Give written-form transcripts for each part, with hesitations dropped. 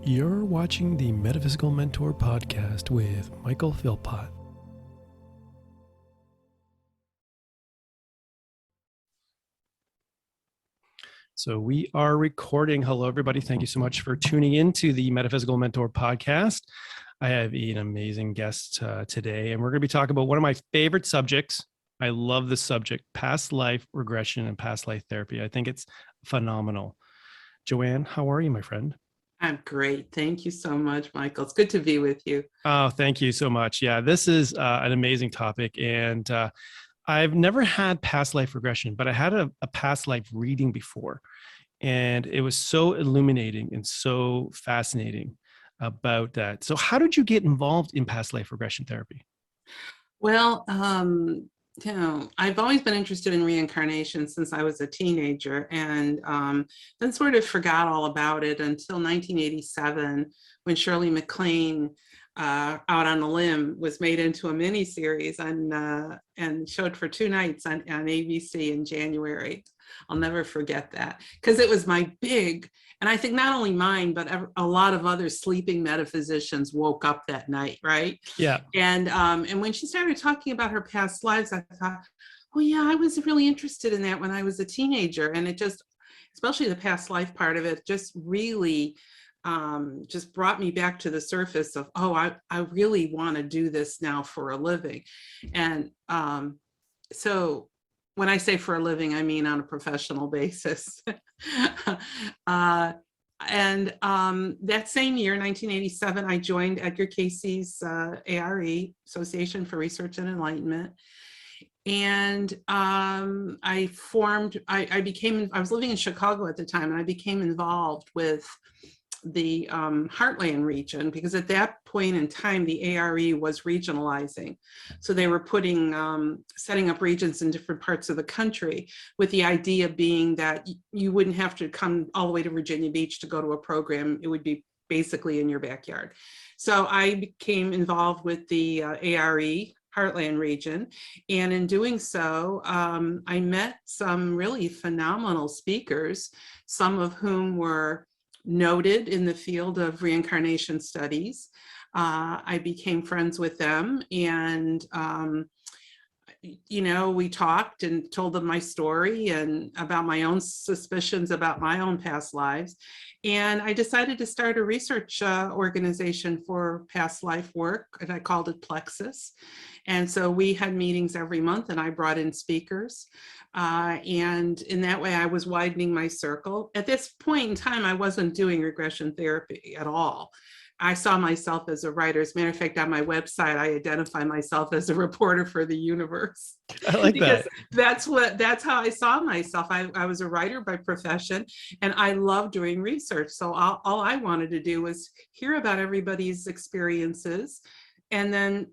You're watching the Metaphysical Mentor podcast with Michael Philpott. So we are recording. Hello, everybody. Thank you so much for tuning in to the Metaphysical Mentor podcast. I have an amazing guest today, and we're going to be talking about one of my favorite subjects. I love this subject, past life regression and past life therapy. I think it's phenomenal. Joanne, how are you, my friend? I'm great. Thank you so much, Michael. It's good to be with you. Oh, thank you so much. Yeah, this is an amazing topic. And I've never had past life regression, but I had a past life reading before. And it was so illuminating and so fascinating about that. So how did you get involved in past life regression therapy? Well, I've always been interested in reincarnation since I was a teenager, and then sort of forgot all about it until 1987, when Shirley MacLaine, Out on a Limb, was made into a miniseries and showed for 2 nights on ABC in January. I'll never forget that, because it was my big, and I think not only mine, but a lot of other sleeping metaphysicians woke up that night, right? Yeah. And when she started talking about her past lives, I thought, oh yeah, I was really interested in that when I was a teenager. And it just, especially the past life part of it, just really just brought me back to the surface of, oh, I really want to do this now for a living. And so when I say for a living, I mean on a professional basis. And that same year, 1987, I joined Edgar Cayce's ARE, Association for Research and Enlightenment. And I was living in Chicago at the time, and I became involved with the Heartland region, because at that point in time, the ARE was regionalizing. So they were setting up regions in different parts of the country, with the idea being that you wouldn't have to come all the way to Virginia Beach to go to a program. It would be basically in your backyard. So I became involved with the ARE Heartland region. And in doing so, I met some really phenomenal speakers, some of whom were noted in the field of reincarnation studies. I became friends with them, and we talked and told them my story and about my own suspicions about my own past lives. And I decided to start a research organization for past life work, and I called it Plexus. And so we had meetings every month, and I brought in speakers. And in that way, I was widening my circle. At this point in time, I wasn't doing regression therapy at all. I saw myself as a writer. As a matter of fact, on my website, I identify myself as a reporter for the universe. I like that. That's how I saw myself. I was a writer by profession, and I love doing research. So all I wanted to do was hear about everybody's experiences, and then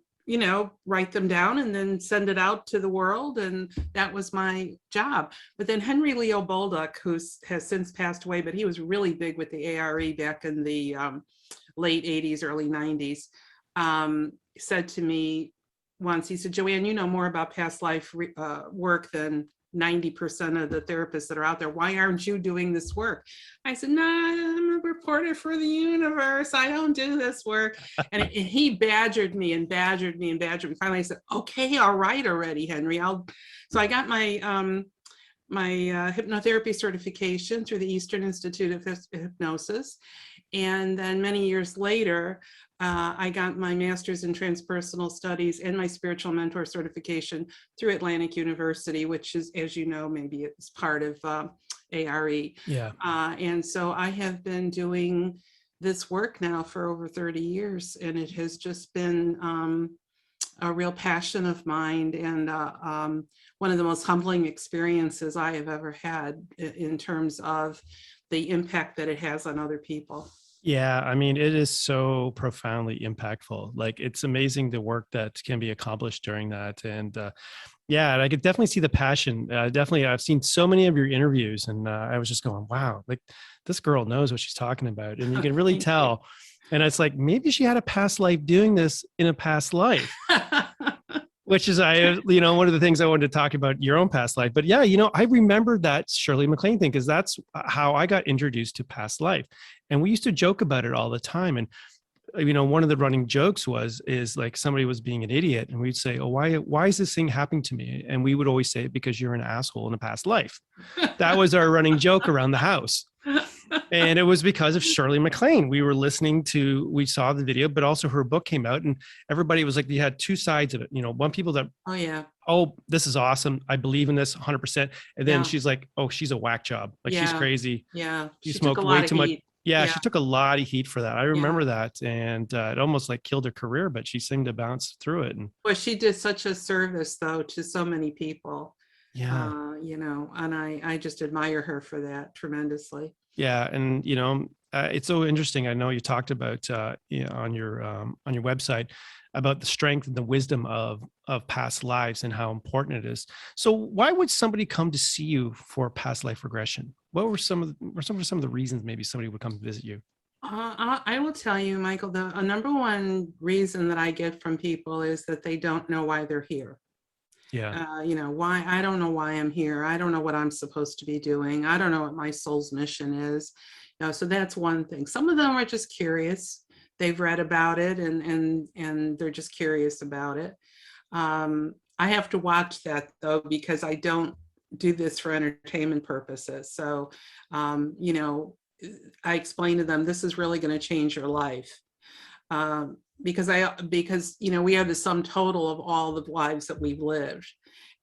write them down and then send it out to the world. And that was my job. But then Henry Leo Bolduc, who has since passed away, but he was really big with the ARE back in the late 80s, early 90s, said to me once, he said, Joanne, you know more about past life work than 90% of the therapists that are out there. Why aren't you doing this work? I said, nah, I'm a reporter for the universe. I don't do this work. And he badgered me and badgered me and badgered me. Finally, I said, okay, all right already, Henry. So I got my hypnotherapy certification through the Eastern Institute of Hypnosis. And then many years later, I got my master's in Transpersonal Studies and my spiritual mentor certification through Atlantic University, which is, as you know, maybe it's part of ARE. Yeah. And so I have been doing this work now for over 30 years, and it has just been a real passion of mine, and one of the most humbling experiences I have ever had in terms of the impact that it has on other people. Yeah, I mean, it is so profoundly impactful. Like, it's amazing the work that can be accomplished during that. And yeah, I could definitely see the passion. Definitely, I've seen so many of your interviews, and I was just going, wow, like this girl knows what she's talking about. And you can really tell. And it's like, maybe she had a past life doing this in a past life. which is, one of the things I wanted to talk about your own past life. But yeah, I remember that Shirley MacLaine thing because that's how I got introduced to past life. And we used to joke about it all the time. And one of the running jokes is like somebody was being an idiot and we'd say, oh, why is this thing happening to me? And we would always say, because you're an asshole in a past life. That was our running joke around the house. And it was because of Shirley MacLaine. We saw the video, but also her book came out and everybody was like, you had two sides of it. One people that, Oh yeah. oh, this is awesome. I believe in this 100%. And then Yeah. she's like, oh, she's a whack job. Like she's Yeah. crazy. Yeah. She She took a smoked lot way of too much. heat. Yeah, Yeah. she took a lot of heat for that. I Yeah. remember that. And it almost like killed her career, but she seemed to bounce through it. And Well, she did such a service though to so many people. yeah. And I just admire her for that tremendously. Yeah. And, it's so interesting. I know you talked about on your website about the strength and the wisdom of past lives and how important it is. So why would somebody come to see you for past life regression? What were some of the reasons maybe somebody would come visit you? I will tell you, Michael, the number one reason that I get from people is that they don't know why they're here. Yeah. Why, I don't know why I'm here. I don't know what I'm supposed to be doing. I don't know what my soul's mission is. So that's one thing. Some of them are just curious. They've read about it and they're just curious about it. I have to watch that though, because I don't do this for entertainment purposes. So, I explain to them, this is really going to change your life. Because we are the sum total of all the lives that we've lived.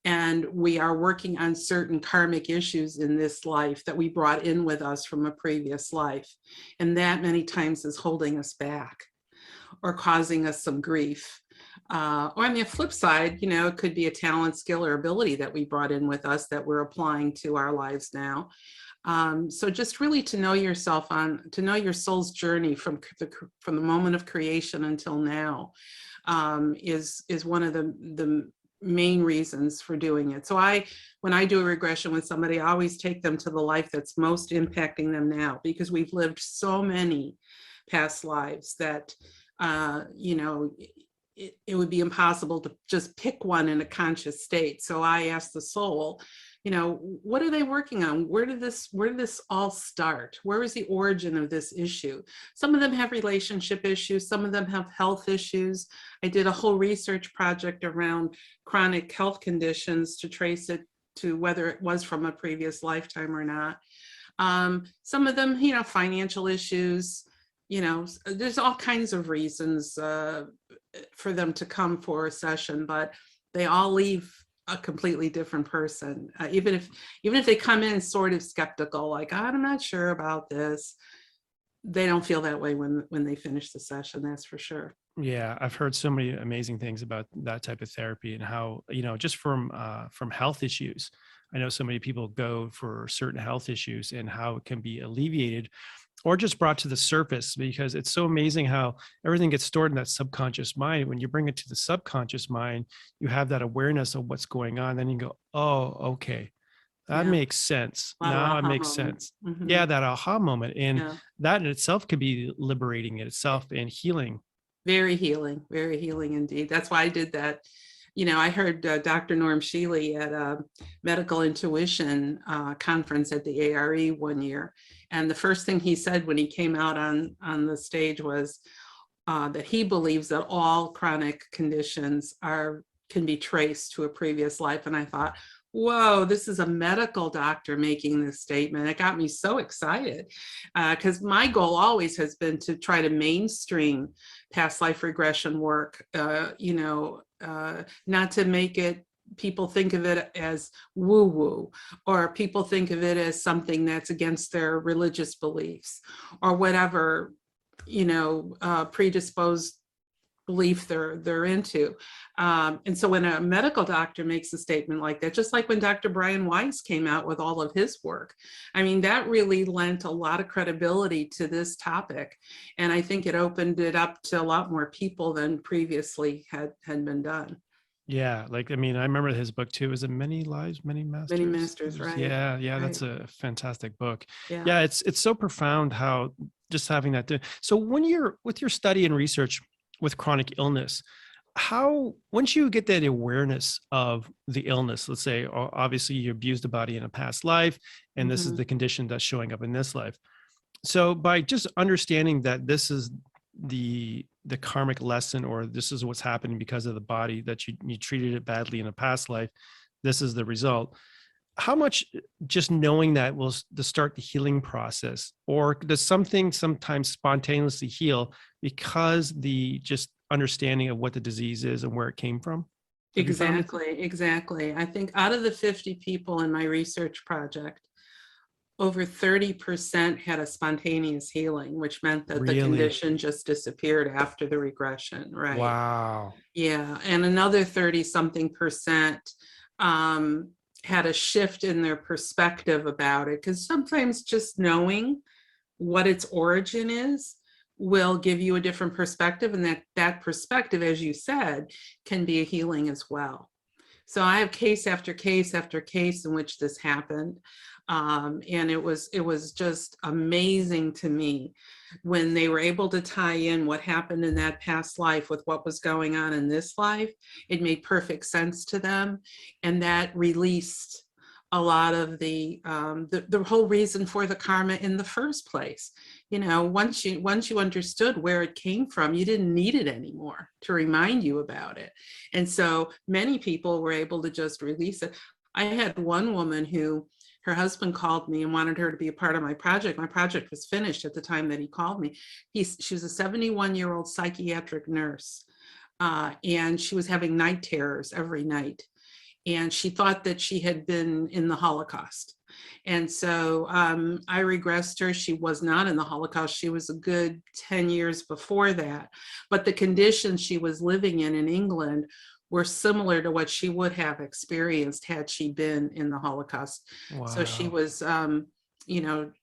And we are working on certain karmic issues in this life that we brought in with us from a previous life. And that many times is holding us back or causing us some grief. Or on the flip side, it could be a talent, skill, or ability that we brought in with us that we're applying to our lives now. So just really to know yourself, to know your soul's journey from the moment of creation until now is one of the main reasons for doing it. So when I do a regression with somebody, I always take them to the life that's most impacting them now, because we've lived so many past lives that it would be impossible to just pick one in a conscious state. So I ask the soul, what are they working on? Where did this all start? Where is the origin of this issue? Some of them have relationship issues. Some of them have health issues. I did a whole research project around chronic health conditions to trace it to whether it was from a previous lifetime or not. Some of them, financial issues, there's all kinds of reasons for them to come for a session, but they all leave a completely different person. Even if they come in sort of skeptical, like, I'm not sure about this, they don't feel that way when they finish the session, that's for sure. Yeah, I've heard so many amazing things about that type of therapy and how, just from health issues. I know so many people go for certain health issues and how it can be alleviated or just brought to the surface, because it's so amazing how everything gets stored in that subconscious mind. When you bring it to the subconscious mind, you have that awareness of what's going on. Then you go, oh, okay, that makes sense. Now it makes sense. Mm-hmm. Yeah, that aha moment. And Yeah. that in itself could be liberating in itself and healing. Very healing indeed. That's why I did that. I heard Dr. Norm Shealy at a medical intuition conference at the ARE one year. And the first thing he said when he came out on the stage was that he believes that all chronic conditions can be traced to a previous life. And I thought, whoa, this is a medical doctor making this statement. It got me so excited because my goal always has been to try to mainstream past life regression work, not to make it, people think of it as woo-woo, or people think of it as something that's against their religious beliefs or whatever, predisposed belief they're into. And so when a medical doctor makes a statement like that, just like when Dr. Brian Weiss came out with all of his work, I mean, that really lent a lot of credibility to this topic. And I think it opened it up to a lot more people than previously had been done. Yeah. I remember his book too. Is it Many Lives, Many Masters? Many Masters, right. Yeah. Right. That's a fantastic book. Yeah. It's so profound how just having that. So when you're with your study and research with chronic illness, how, once you get that awareness of the illness, let's say, obviously you abused the body in a past life, and this is Mhm. the condition that's showing up in this life. So by just understanding that this is the karmic lesson, or this is what's happening because of the body, that you treated it badly in a past life, this is the result. How much just knowing that will to start the healing process, or does something sometimes spontaneously heal because the just understanding of what the disease is and where it came from? Have you found it? Exactly, exactly. I think out of the 50 people in my research project, over 30% had a spontaneous healing, which meant that the Really? condition just disappeared after the regression, right? Wow. Yeah, and another 30 something percent um, had a shift in their perspective about it. Because sometimes just knowing what its origin is will give you a different perspective, and that perspective, as you said, can be a healing as well. So I have case after case after case in which this happened. And it was just amazing to me when they were able to tie in what happened in that past life with what was going on in this life. It made perfect sense to them, and that released a lot of the whole reason for the karma in the first place. You know, once you understood where it came from, you didn't need it anymore to remind you about it. And so many people were able to just release it. I had one woman who, her husband called me and wanted her to be a part of my project. My project was finished at the time that he called me. She was a 71-year-old psychiatric nurse, and she was having night terrors every night. And she thought that she had been in the Holocaust. And so I regressed her. She was not in the Holocaust. She was a good 10 years before that. But the conditions she was living in England were similar to what she would have experienced had she been in the Holocaust. So she Wow. was,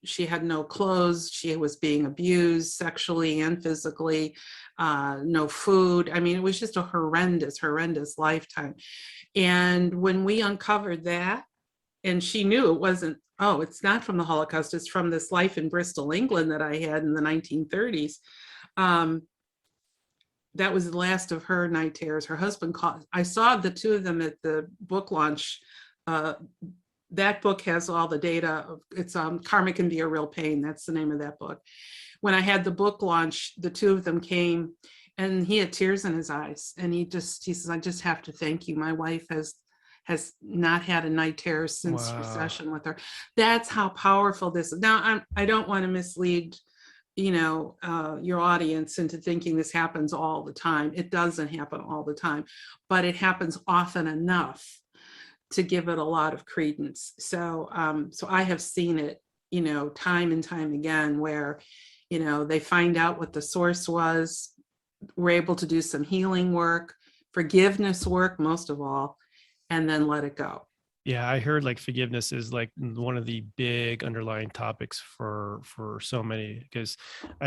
she had no clothes. She was being abused sexually and physically, no food. I mean, it was just a horrendous, horrendous lifetime. And when we uncovered that, and she knew it wasn't, oh, it's not from the Holocaust, it's from this life in Bristol, England that I had in the 1930s. Um, that was the last of her night terrors. Her husband called. I saw the two of them at the book launch. Uh, that book has all the data. It's Karma Can Be a Real Pain. That's the name of that book. When I had the book launch, the two of them came, and he had tears in his eyes, and he says, I just have to thank you. My wife has not had a night terror since your Wow. session with her. That's how powerful this is. Now, I don't want to mislead your audience into thinking this happens all the time. It doesn't happen all the time, but it happens often enough to give it a lot of credence. So I have seen it, time and time again, where they find out what the source was. We're able to do some healing work, forgiveness work, most of all, and then let it go. Yeah, I heard like forgiveness is like one of the big underlying topics for so many, because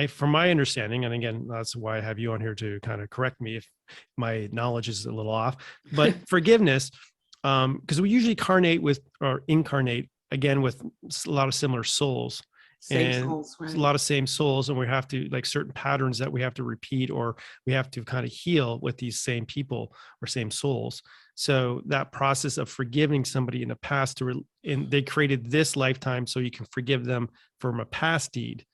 from my understanding, and again, that's why I have you on here to kind of correct me if my knowledge is a little off, but forgiveness, because we usually incarnate again with a lot of similar souls, Same and souls, a right? lot of same souls, and we have to, like, certain patterns that we have to repeat, or we have to kind of heal with these same people or same souls. So that process of forgiving somebody in the past and they created this lifetime so you can forgive them from a past deed,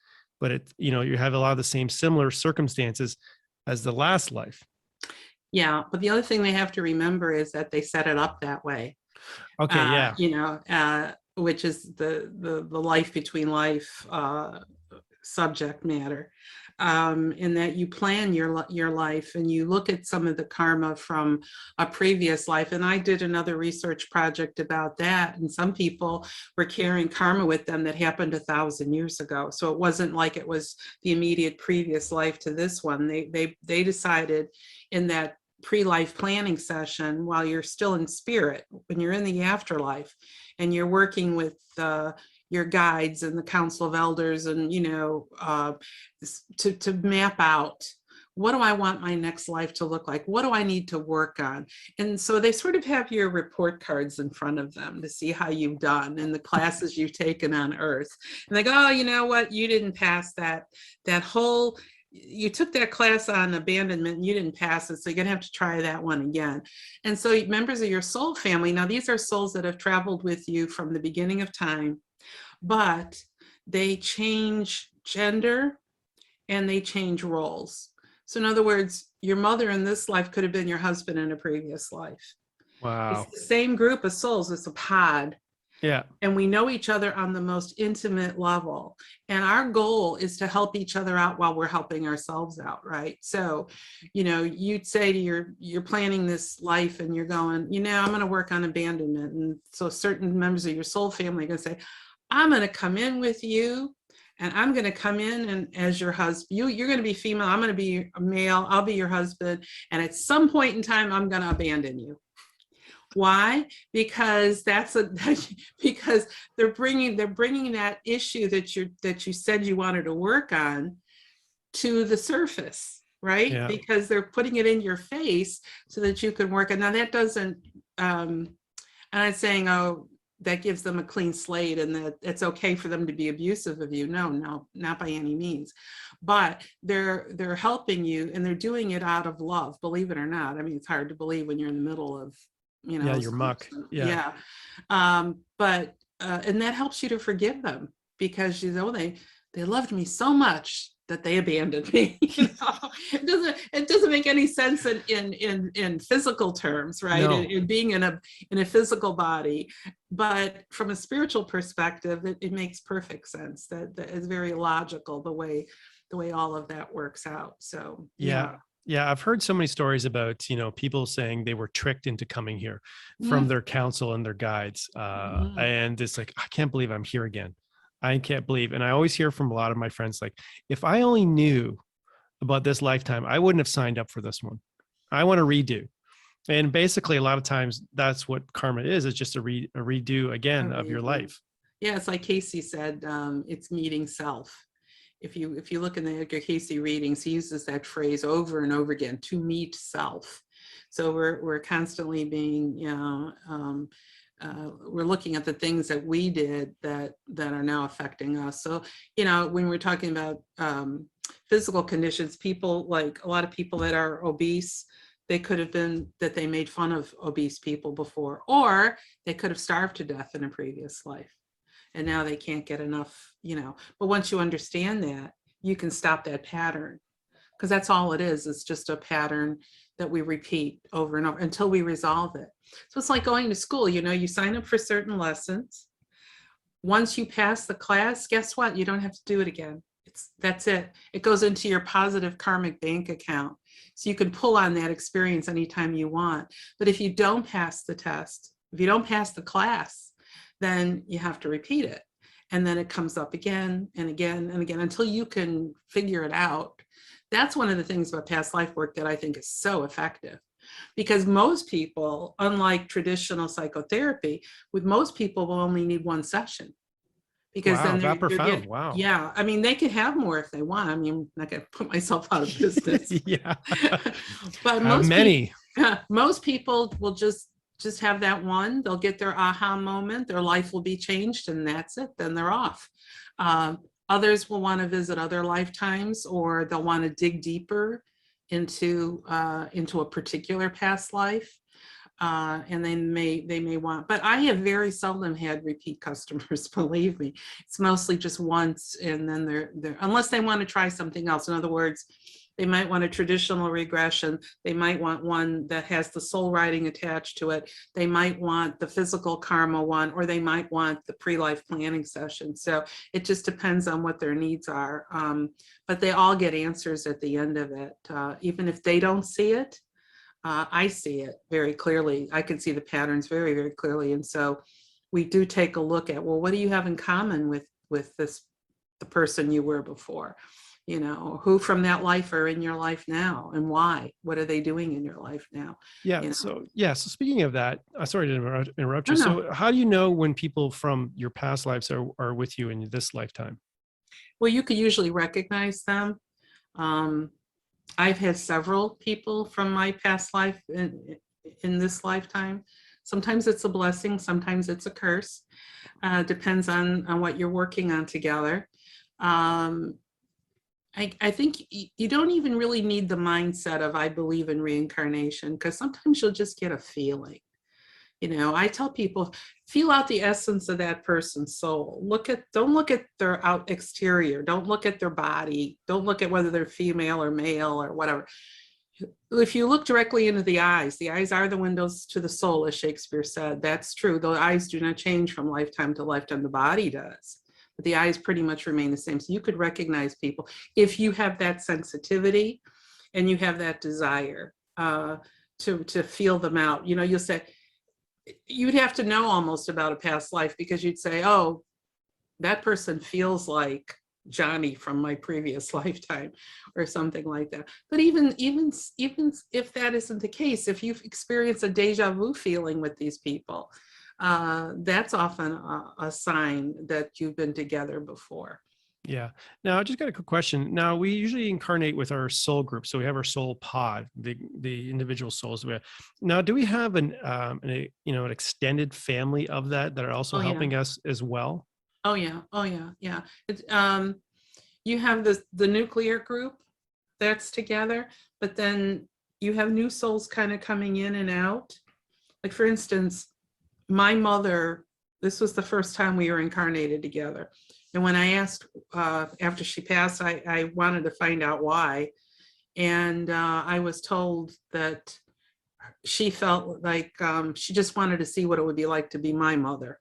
but you have a lot of the same similar circumstances as the last life. Yeah, but the other thing they have to remember is that they set it up that way. Okay, yeah. Which is the life between life subject matter, in that you plan your life and you look at some of the karma from a previous life. And I did another research project about that, and some people were carrying karma with them that happened 1,000 years ago. So it wasn't like it was the immediate previous life to this one. They decided in that pre-life planning session, while you're still in spirit, when you're in the afterlife and you're working with your guides and the council of elders, and to map out, what do I want my next life to look like? What do I need to work on? And so they sort of have your report cards in front of them to see how you've done in the classes you've taken on Earth. And they go, oh, you know what? You didn't pass that whole you took that class on abandonment and you didn't pass it, so you're going to have to try that one again. And so members of your soul family, now these are souls that have traveled with you from the beginning of time, but they change gender and they change roles. So in other words, your mother in this life could have been your husband in a previous life. It's Wow. the same group of souls, it's a pod. Yeah. And we know each other on the most intimate level. And our goal is to help each other out while we're helping ourselves out, right? So, you'd say to you're planning this life and you're going, I'm going to work on abandonment. And so certain members of your soul family are going to say, I'm going to come in with you and I'm going to come in and as your husband, you're going to be female, I'm going to be a male, I'll be your husband. And at some point in time, I'm going to abandon you. Why? Because because they're bringing that issue that you said you wanted to work on to the surface, right? Yeah. Because they're putting it in your face so that you can work. And now that doesn't, I'm not saying, oh, that gives them a clean slate and that it's okay for them to be abusive of you. No, not by any means. But they're helping you and they're doing it out of love, believe it or not. I mean, it's hard to believe when you're in the middle of, Yeah, your muck. Yeah. But and that helps you to forgive them because they loved me so much that they abandoned me. It doesn't make any sense in physical terms, right? No. In being in a physical body, but from a spiritual perspective, it makes perfect sense. That is very logical the way all of that works out. So Yeah. Yeah, I've heard so many stories about, people saying they were tricked into coming here from their counsel and their guides. And it's like, I can't believe I'm here again. I can't believe. And I always hear from a lot of my friends, like, if I only knew about this lifetime, I wouldn't have signed up for this one. I want to redo. And basically, a lot of times that's what karma is. It's just a redo again of your life. Yeah, it's like Casey said, it's meeting self. If you look in the Edgar Casey readings, he uses that phrase over and over again, to meet self. So we're constantly being, we're looking at the things that we did that are now affecting us. So, when we're talking about physical conditions, people, like a lot of people that are obese, they could have been that they made fun of obese people before, or they could have starved to death in a previous life. And now they can't get enough, but once you understand that, you can stop that pattern, because that's all it is. It's just a pattern that we repeat over and over until we resolve it. So it's like going to school, you sign up for certain lessons. Once you pass the class, guess what? You don't have to do it again. That's it. It goes into your positive karmic bank account. So you can pull on that experience anytime you want. But if you don't pass the test, if you don't pass the class, then you have to repeat it. And then it comes up again and again and again until you can figure it out. That's one of the things about past life work that I think is so effective. Because most people, unlike traditional psychotherapy, with most people will only need one session. Because wow, then that profound. Wow. Yeah, I mean, they can have more if they want. I mean, I'm not going to put myself out of business. Yeah. But most people will just have that one. They'll get their aha moment, their life will be changed, and that's it. Then they're off. Others will want to visit other lifetimes, or they'll want to dig deeper into a particular past life. And they may want, but I have very seldom had repeat customers, believe me. It's mostly just once, and then they're unless they want to try something else. In other words, they might want a traditional regression. They might want one that has the soul writing attached to it. They might want the physical karma one, or they might want the pre-life planning session. So it just depends on what their needs are. But they all get answers at the end of it. Even if they don't see it, I see it very clearly. I can see the patterns very, very clearly. And so we do take a look at, well, what do you have in common with the person you were before? Who from that life are in your life now, and why? What are they doing in your life now? Yeah. So speaking of that, sorry to interrupt you. No. So how do you know when people from your past lives are with you in this lifetime? Well, you could usually recognize them. I've had several people from my past life in this lifetime. Sometimes it's a blessing, sometimes it's a curse. Depends on what you're working on together. I think you don't even really need the mindset of I believe in reincarnation, because sometimes you'll just get a feeling. I tell people, feel out the essence of that person's soul. Don't look at their out exterior. Don't look at their body. Don't look at whether they're female or male or whatever. If you look directly into the eyes are the windows to the soul, as Shakespeare said. That's true. The eyes do not change from lifetime to lifetime. The body does, but the eyes pretty much remain the same. So you could recognize people if you have that sensitivity and you have that desire to feel them out. You'll say, you'd have to know almost about a past life, because you'd say, oh, that person feels like Johnny from my previous lifetime or something like that. But even if that isn't the case, if you've experienced a deja vu feeling with these people, that's often a sign that you've been together before. Yeah. Now, I just got a quick question. Now, we usually incarnate with our soul group, so we have our soul pod, the individual souls. Now, do we have an extended family of that are also helping us as well? Oh yeah. It's, you have the nuclear group that's together, but then you have new souls kind of coming in and out. Like, for instance, my mother, this was the first time we were incarnated together. And when I asked, after she passed, I wanted to find out why. And I was told that she felt like she just wanted to see what it would be like to be my mother.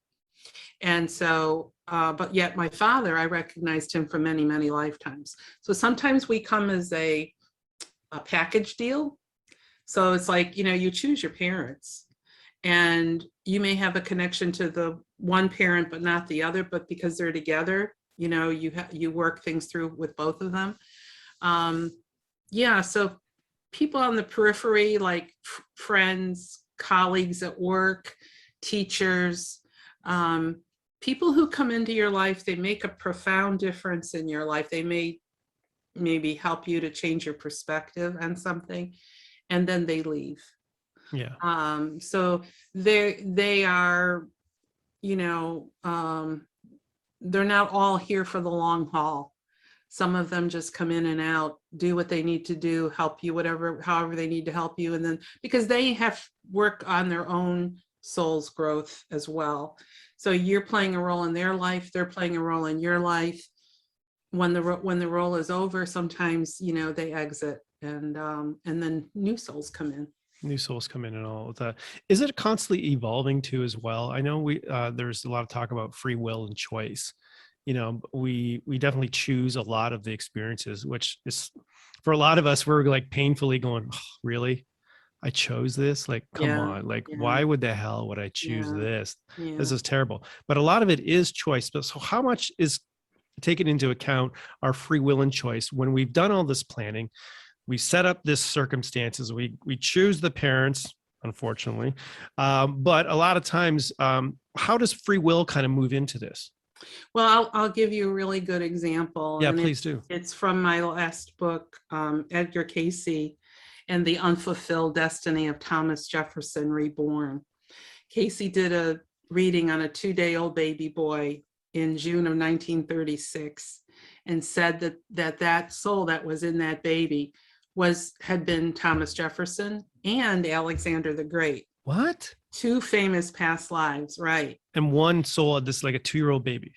And so, but yet my father, I recognized him from many, many lifetimes. So sometimes we come as a package deal. So it's like, you choose your parents. And you may have a connection to the one parent, but not the other, but because they're together, you work things through with both of them. So people on the periphery, like friends, colleagues at work, teachers, people who come into your life, they make a profound difference in your life. They may maybe help you to change your perspective on something, and then they leave. Yeah. So they are, they're not all here for the long haul. Some of them just come in and out, do what they need to do, help you, however they need to help you. And then because they have work on their own soul's growth as well. So you're playing a role in their life, they're playing a role in your life. When the role is over, sometimes, they exit, and then new souls come in. New souls come in and all of that. Is it constantly evolving too as well? I know there's a lot of talk about free will and choice. We definitely choose a lot of the experiences, which is, for a lot of us, we're like painfully going, oh, really? I chose this? Like, come on, like, why would the hell would I choose this? This is terrible. But a lot of it is choice. But so how much is taken into account our free will and choice when we've done all this planning? We set up this circumstances, we choose the parents, unfortunately. But a lot of times, how does free will kind of move into this? Well, I'll give you a really good example. Yeah, please do. It's from my last book, Edgar Cayce and the Unfulfilled Destiny of Thomas Jefferson Reborn. Cayce did a reading on a 2-day-old baby boy in June of 1936, and said that soul that was in that baby had been Thomas Jefferson and Alexander the Great. What? 2 famous past lives, right? And one soul, this like a 2-year-old baby.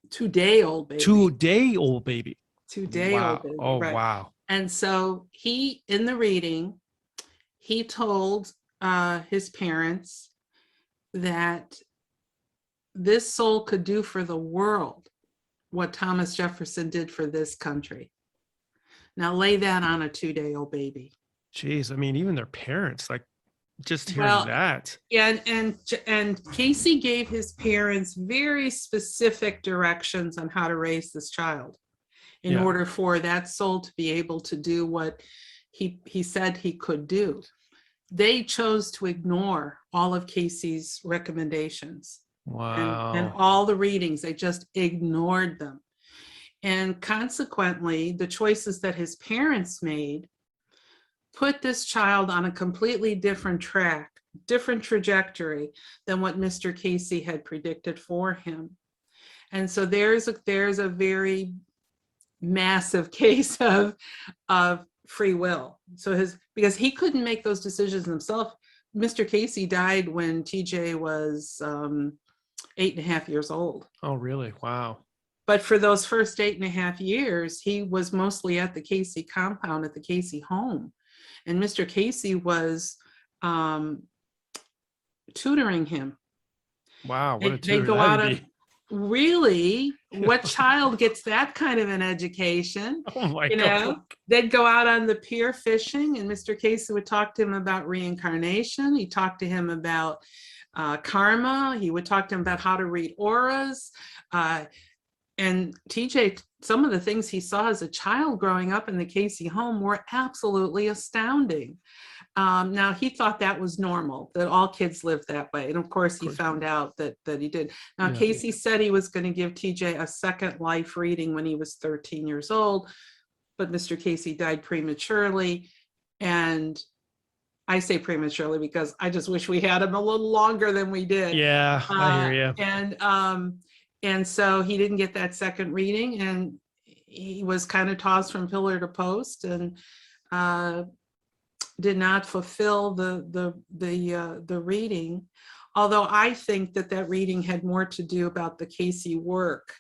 2-day-old baby. 2-day-old baby. 2-day-old baby. Oh, right. wow. And so in the reading, he told his parents that this soul could do for the world what Thomas Jefferson did for this country. Now lay that on a 2-day-old baby. Jeez, I mean, even their parents, like, just hearing that. Yeah, and Cayce gave his parents very specific directions on how to raise this child in order for that soul to be able to do what he said he could do. They chose to ignore all of Cayce's recommendations. Wow. And all the readings, they just ignored them. And consequently, the choices that his parents made put this child on a completely different track, different trajectory than what Mr. Cayce had predicted for him. And so there's a very massive case of free will. So because he couldn't make those decisions himself. Mr. Casey died when TJ was 8.5 years old. Oh, really? Wow. But for those first 8.5 years, he was mostly at the Casey compound, at the Casey home. And Mr. Casey was tutoring him. Wow. What a They tutor go that out would on, be. really, what child gets that kind of an education? Oh my You God. know, they'd go out on the pier fishing, and Mr. Casey would talk to him about reincarnation. He talked to him about karma. He would talk to him about how to read auras. And TJ, some of the things he saw as a child growing up in the Casey home were absolutely astounding. Now, he thought that was normal, that all kids lived that way. And of course, he found out that he did. Now, Yeah. Casey said he was going to give TJ a second life reading when he was 13 years old, but Mr. Casey died prematurely. And I say prematurely because I just wish we had him a little longer than we did. Yeah, I hear you. And so he didn't get that second reading, and he was kind of tossed from pillar to post, and did not fulfill the reading. Although I think that reading had more to do about the Casey work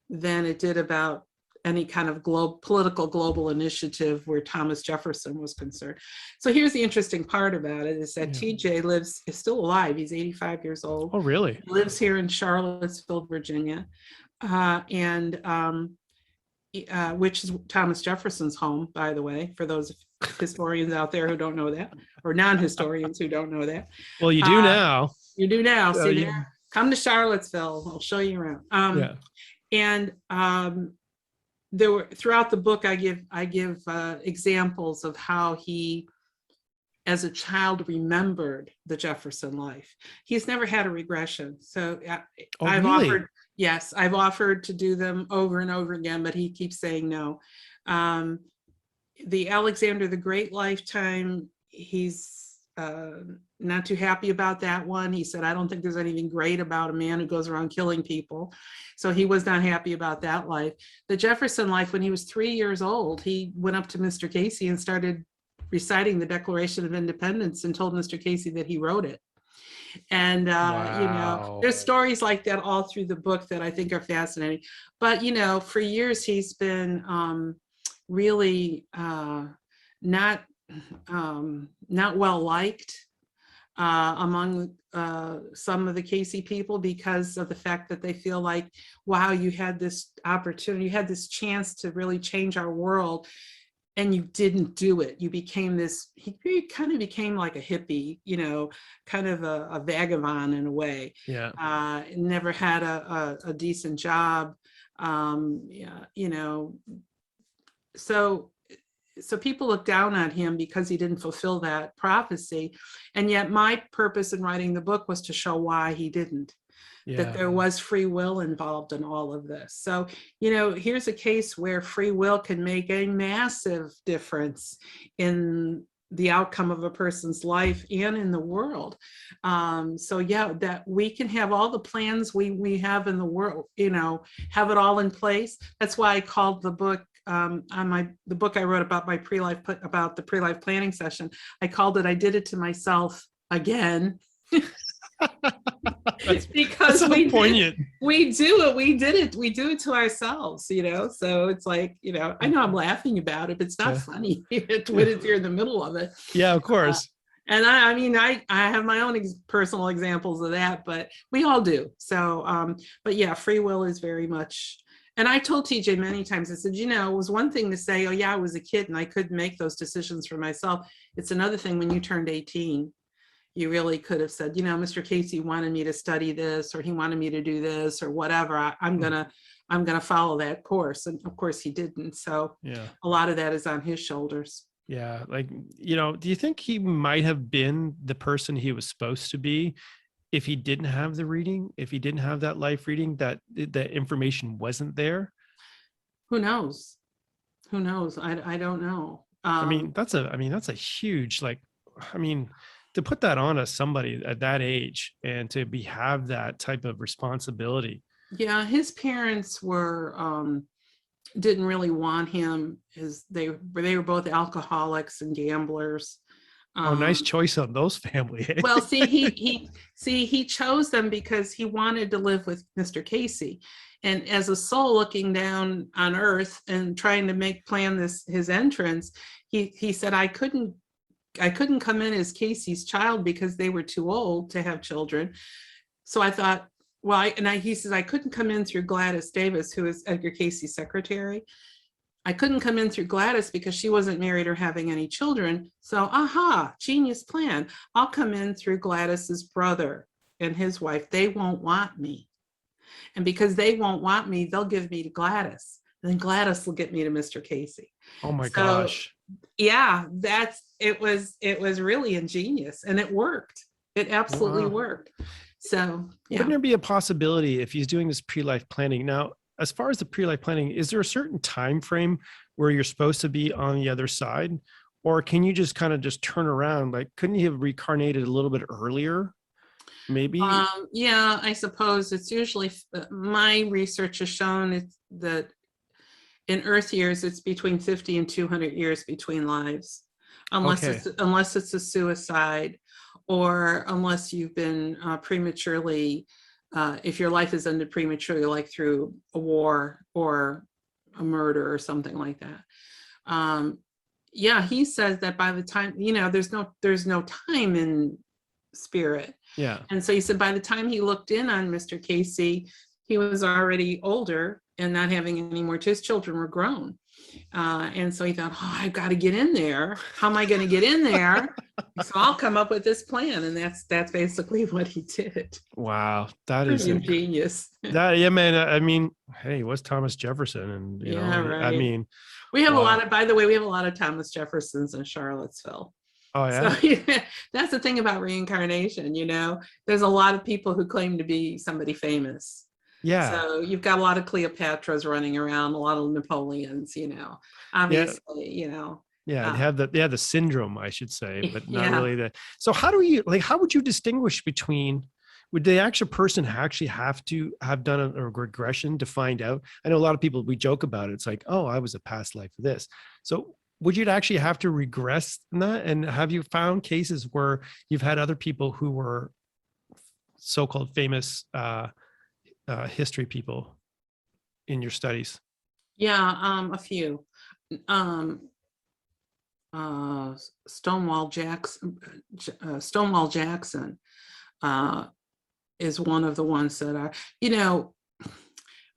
than it did about any kind of political global initiative where Thomas Jefferson was concerned. So here's the interesting part about it, is that TJ is still alive. He's 85 years old. Oh, really? He lives here in Charlottesville, Virginia, which is Thomas Jefferson's home, by the way, for those historians out there who don't know that, or non-historians who don't know that. Well, you do now. You do now. So See there? Come to Charlottesville. I'll show you around. And there were, throughout the book, I give examples of how he, as a child, remembered the Jefferson life. He's never had a regression. So I've offered to do them over and over again, but he keeps saying no. The Alexander the Great lifetime, he's not too happy about that one. He said, I don't think there's anything great about a man who goes around killing people. So he was not happy about that life. The Jefferson life, when he was 3 years old, he went up to Mr. Casey and started reciting the Declaration of Independence and told Mr. Casey that he wrote it. And, you know, there's stories like that all through the book that I think are fascinating. But, you know, for years, he's been really not well liked among some of the Casey people, because of the fact that they feel like, wow, you had this opportunity, you had this chance to really change our world, and you didn't do it. You became this, he kind of became like a hippie, you know, kind of a vagabond in a way. Yeah. Never had a decent job, yeah, you know. So people look down on him because he didn't fulfill that prophecy. And yet my purpose in writing the book was to show why he didn't. That there was free will involved in all of this. So, you know, here's a case where free will can make a massive difference in the outcome of a person's life and in the world. So yeah, that we can have all the plans we have in the world, you know, have it all in place. That's why I called the book, the book I wrote about the pre-life planning session, I called it, I Did It to Myself Again. Because so poignant. We do it to ourselves, you know. So it's like, you know, I know I'm laughing about it, but it's not funny when you're in the middle of it. Yeah, of course. And I mean, I have my own personal examples of that, but we all do. So, but yeah, free will is very much. And I told TJ many times, I said, you know, it was one thing to say, oh yeah, I was a kid and I couldn't make those decisions for myself. It's another thing when you turned 18. You really could have said, you know, Mr. Casey wanted me to study this, or he wanted me to do this, or whatever. I'm gonna follow that course. And of course he didn't. So yeah, a lot of that is on his shoulders. Yeah. Like, you know, do you think he might have been the person he was supposed to be if he didn't have the reading, if he didn't have that life reading, that information wasn't there? Who knows? Who knows? I don't know. I mean, that's a huge, like, I mean, to put that on somebody at that age and to have that type of responsibility. Yeah, his parents were didn't really want him, as they were both alcoholics and gamblers. Oh, nice Um, choice on those family. well, see, he chose them because he wanted to live with Mr. Casey. And as a soul looking down on Earth and trying to plan his entrance, he said, I couldn't come in as Casey's child because they were too old to have children. So I thought, well, he says, I couldn't come in through Gladys Davis, who is Edgar Casey's secretary. I couldn't come in through Gladys because she wasn't married or having any children. So, genius plan. I'll come in through Gladys's brother and his wife. They won't want me. And because they won't want me, they'll give me to Gladys. And then Gladys will get me to Mr. Casey. Oh my So, gosh. yeah, it was really ingenious, and it worked. It absolutely Wow. worked. So, yeah. Wouldn't there be a possibility if he's doing this pre-life planning? Now, as far as the pre-life planning, is there a certain time frame where you're supposed to be on the other side? Or can you just kind of just turn around? Like, couldn't you have reincarnated a little bit earlier? Maybe. Yeah, I suppose it's usually, my research has shown that in Earth years, it's between 50 and 200 years between lives, unless Okay. it's a suicide, or unless you've been prematurely, if your life is ended prematurely, like through a war or a murder or something like that. Yeah, he says that by the time, there's no time in spirit. Yeah. And so he said by the time he looked in on Mr. Casey, he was already older and not having any more. His children were grown. And so he thought, I've got to get in there. How am I going to get in there? So I'll come up with this plan. And that's basically what he did. Wow. That is Pretty ingenious. yeah, man. I mean, hey, what's Thomas Jefferson? And, Yeah, right. I mean, we have wow. by the way, we have a lot of Thomas Jeffersons in Charlottesville. Oh, yeah. So yeah, that's the thing about reincarnation, there's a lot of people who claim to be somebody famous. Yeah. So you've got a lot of Cleopatras running around, a lot of Napoleons, obviously, Yeah, they have the syndrome, I should say, but not yeah. really the. So how would you distinguish between, would the actual person actually have to have done a regression to find out? I know a lot of people, we joke about it. It's like, oh, I was a past life of this. So would you actually have to regress in that? And have you found cases where you've had other people who were so-called famous history people in your studies? Yeah, a few. Stonewall Jackson is one of the ones that are,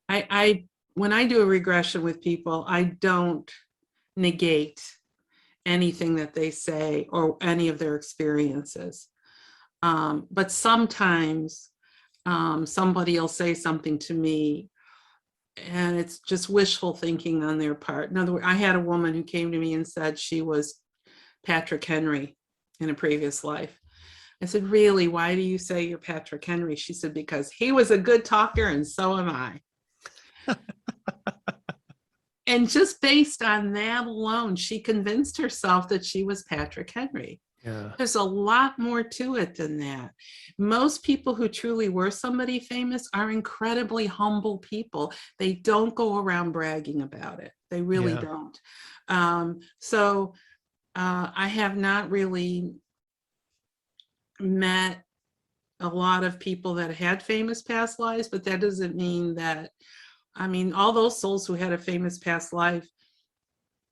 I when I do a regression with people, I don't negate anything that they say or any of their experiences. But sometimes somebody will say something to me and it's just wishful thinking on their part. In other words, I had a woman who came to me and said she was Patrick Henry in a previous life. I said, really, why do you say you're Patrick Henry? She said, because he was a good talker and so am I. And just based on that alone, she convinced herself that she was Patrick Henry. Yeah. There's a lot more to it than that. Most people who truly were somebody famous are incredibly humble people. They don't go around bragging about it. They really don't. So I have not really met a lot of people that had famous past lives, but that doesn't mean that, all those souls who had a famous past life,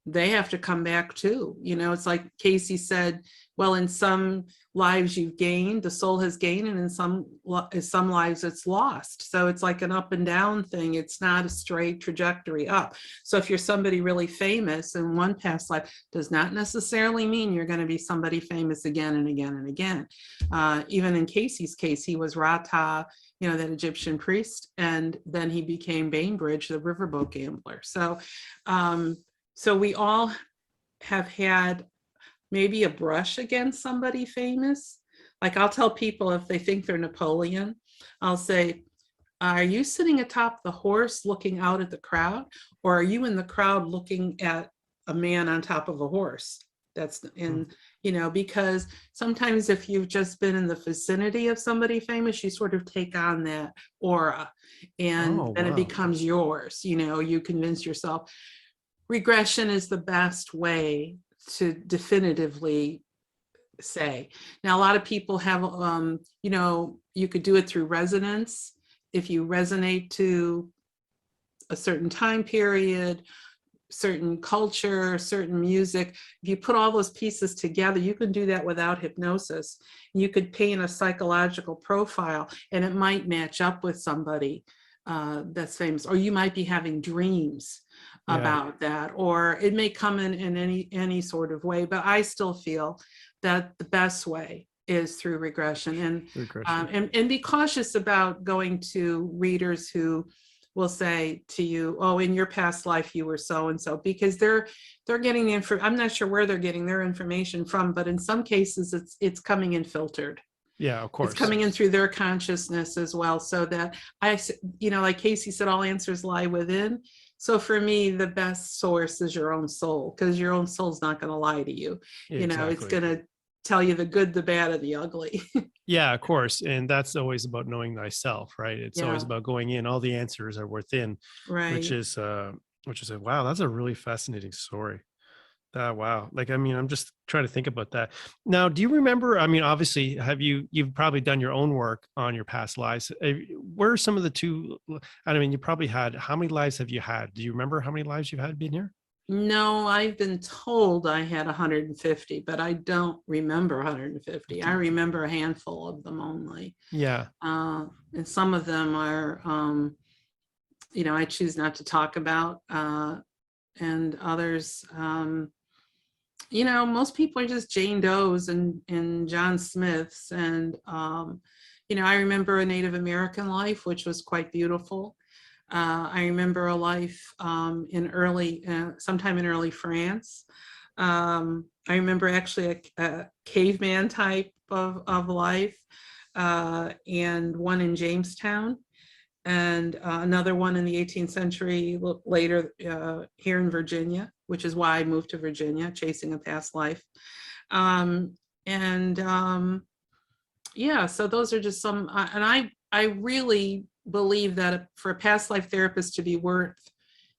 they have to come back too. It's like Casey said, well, in some lives you've gained, the soul has gained, and in some lives it's lost. So it's like an up and down thing. It's not a straight trajectory up. So if you're somebody really famous in one past life, does not necessarily mean you're going to be somebody famous again and again and again. Even in Casey's case, he was Rata, that Egyptian priest, and then he became Bainbridge, the riverboat gambler. So we all have had maybe a brush against somebody famous. Like I'll tell people if they think they're Napoleon, I'll say, are you sitting atop the horse looking out at the crowd? Or are you in the crowd looking at a man on top of a horse? That's in, because sometimes if you've just been in the vicinity of somebody famous, you sort of take on that aura, and Oh, then it wow. becomes yours. You convince yourself. Regression is the best way to definitively say. Now, a lot of people have, you could do it through resonance. If you resonate to a certain time period, certain culture, certain music, if you put all those pieces together, you can do that without hypnosis. You could paint a psychological profile and it might match up with somebody that's famous, or you might be having dreams about that, or it may come in any sort of way. But I still feel that the best way is through regression, and be cautious about going to readers who will say to you, oh, in your past life you were so and so, because they're getting the info. I'm not sure where they're getting their information from, but in some cases it's coming in filtered. Yeah, of course. It's coming in through their consciousness as well. So that like Casey said, all answers lie within. So for me, the best source is your own soul, because your own soul's not going to lie to you. Exactly. It's going to tell you the good, the bad, and the ugly. Yeah, of course. And that's always about knowing thyself, right? It's always about going in. All the answers are within, Right. which is wow, that's a really fascinating story. Wow. Like, I mean, I'm just trying to think about that. Now, do you remember, I mean, obviously, you've probably done your own work on your past lives. Where are some of the two, I mean, you probably had, how many lives have you had? Do you remember how many lives you've had being here? No, I've been told I had 150, but I don't remember 150. I remember a handful of them only. Yeah. And some of them are, I choose not to talk about, and others, most people are just Jane Does and John Smiths. And, I remember a Native American life, which was quite beautiful. I remember a life sometime in early France. I remember actually a caveman type of life, and one in Jamestown, and another one in the 18th century later here in Virginia, which is why I moved to Virginia, chasing a past life. So those are just some, and I really believe that for a past life therapist to be worth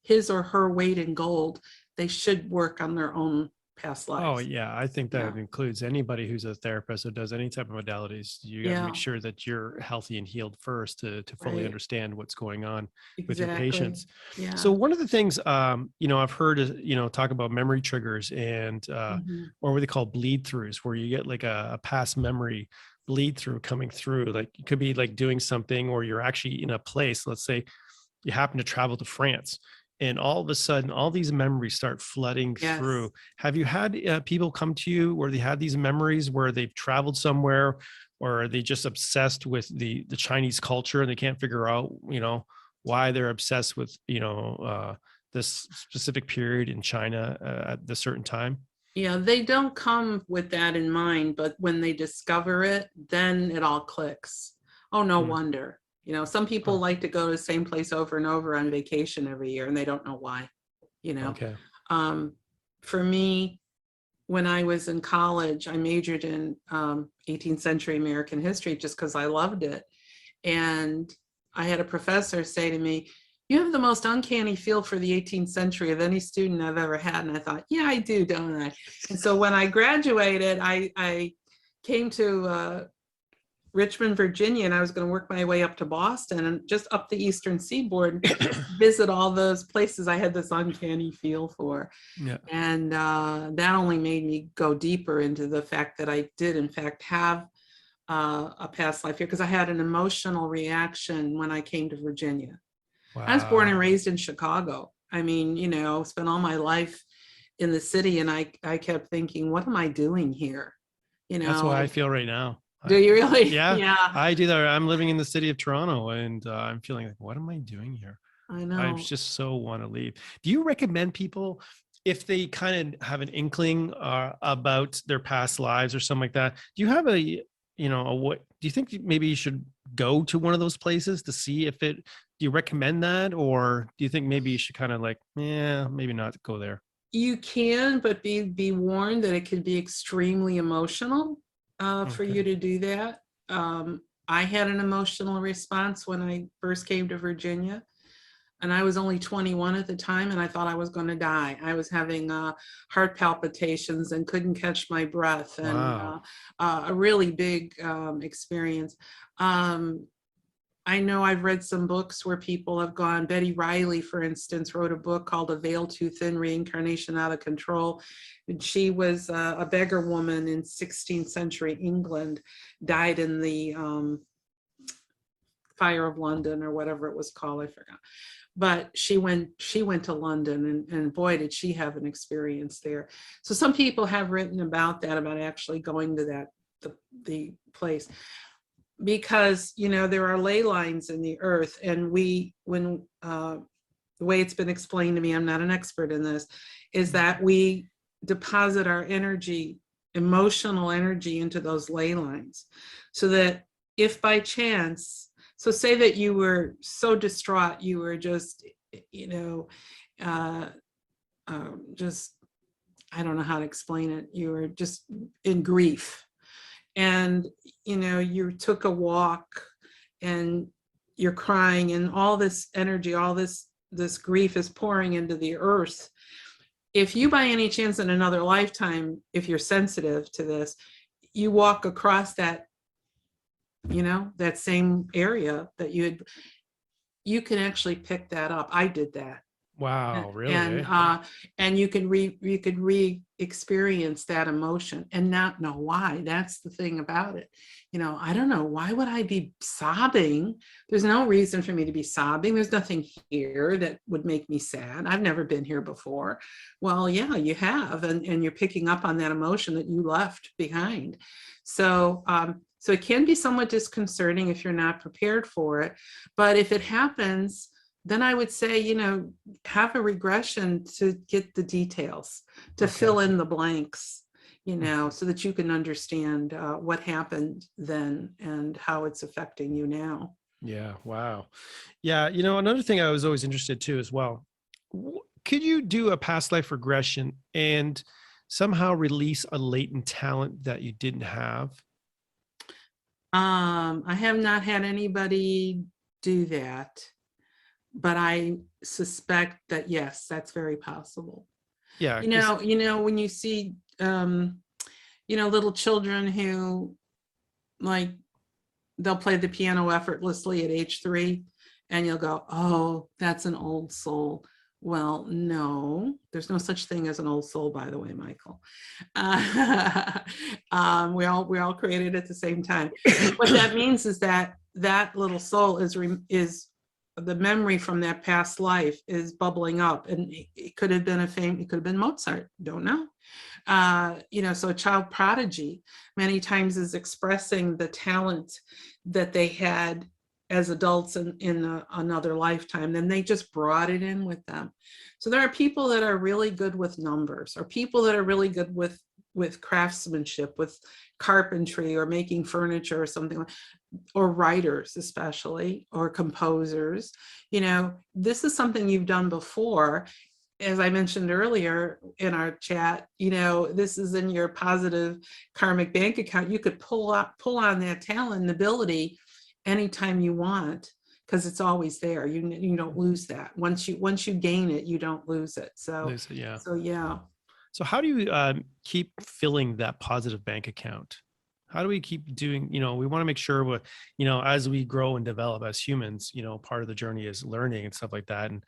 his or her weight in gold, they should work on their own past lives. Oh yeah, I think that includes anybody who's a therapist or does any type of modalities. You got to make sure that you're healthy and healed first to fully understand what's going on with your patients. Yeah. So one of the things I've heard is talk about memory triggers and or what they call bleed throughs, where you get like a past memory bleed through coming through. Like you could be like doing something, or you're actually in a place. Let's say you happen to travel to France, and all of a sudden, all these memories start flooding through. Have you had people come to you where they had these memories where they've traveled somewhere, or are they just obsessed with the Chinese culture and they can't figure out, why they're obsessed with, this specific period in China at the certain time? Yeah, they don't come with that in mind, but when they discover it, then it all clicks. Oh, no wonder. Some people like to go to the same place over and over on vacation every year, and they don't know why. Okay. For me, when I was in college, I majored in 18th century American history just because I loved it. And I had a professor say to me, "You have the most uncanny feel for the 18th century of any student I've ever had." And I thought, yeah, I do, don't I? And so when I graduated, I came to Richmond, Virginia, and I was going to work my way up to Boston and just up the Eastern Seaboard, visit all those places I had this uncanny feel for. Yeah. And that only made me go deeper into the fact that I did, in fact, have a past life here, because I had an emotional reaction when I came to Virginia. Wow. I was born and raised in Chicago. I mean, spent all my life in the city, and I kept thinking, what am I doing here? That's why I feel right now. Do you really? Yeah, I do that. I'm living in the city of Toronto, and I'm feeling like, what am I doing here? I know. I just so want to leave. Do you recommend people, if they kind of have an inkling about their past lives or something like that, do you have what do you think maybe you should go to one of those places to see if do you recommend that? Or do you think maybe you should kind of like, maybe not go there? You can, but be warned that it can be extremely emotional for you Okay. to do that. I had an emotional response when I first came to Virginia, and I was only 21 at the time, and I thought I was going to die. I was having heart palpitations and couldn't catch my breath, and Wow. a really big experience. I know I've read some books where people have gone. Betty Riley, for instance, wrote a book called A Veil Too Thin, Reincarnation Out of Control. And she was a beggar woman in 16th century England, died in the Fire of London or whatever it was called, I forgot. But she went to London, and boy, did she have an experience there. So some people have written about that, about actually going to the place. Because there are ley lines in the earth, and when the way it's been explained to me, I'm not an expert in this, is that we deposit our energy, emotional energy, into those ley lines, so that if by chance, so say that you were so distraught, you were just uh, just, I don't know how to explain it, you were just in grief, and you took a walk and you're crying, and all this energy, all this grief is pouring into the earth. If you by any chance in another lifetime, if you're sensitive to this, you walk across that that same area that you can actually pick that up. I did that. Wow. Really? And Eh? and you could re-experience that emotion and not know why. That's the thing about it. I don't know, why would I be sobbing? There's no reason for me to be sobbing. There's nothing here that would make me sad. I've never been here before. Well, yeah, you have, and you're picking up on that emotion that you left behind. So so it can be somewhat disconcerting if you're not prepared for it. But if it happens, then I would say, have a regression to get the details, to Okay. fill in the blanks, so that you can understand what happened then and how it's affecting you now. Yeah. Wow. Yeah. Another thing I was always interested too as well. Could you do a past life regression and somehow release a latent talent that you didn't have? I have not had anybody do that, but I suspect that yes, that's very possible. Yeah. Because When you see little children who, like, they'll play the piano effortlessly at age 3, and you'll go, oh, that's an old soul. Well, no, there's no such thing as an old soul, by the way, Michael. We all created at the same time. What that means is that that little soul is the memory from that past life is bubbling up, and it could have been it could have been Mozart, don't know. So a child prodigy many times is expressing the talent that they had as adults in another lifetime. Then they just brought it in with them. So there are people that are really good with numbers, or people that are really good with craftsmanship, with carpentry or making furniture or something, or writers especially, or composers. This is something you've done before. As I mentioned earlier in our chat, this is in your positive karmic bank account. You could pull on that talent and ability anytime you want, because it's always there. You don't lose that. Once you gain it, you don't lose it. So yeah. so yeah. So how do you keep filling that positive bank account? How do we keep doing, we want to make sure what, as we grow and develop as humans, part of the journey is learning and stuff like that. And,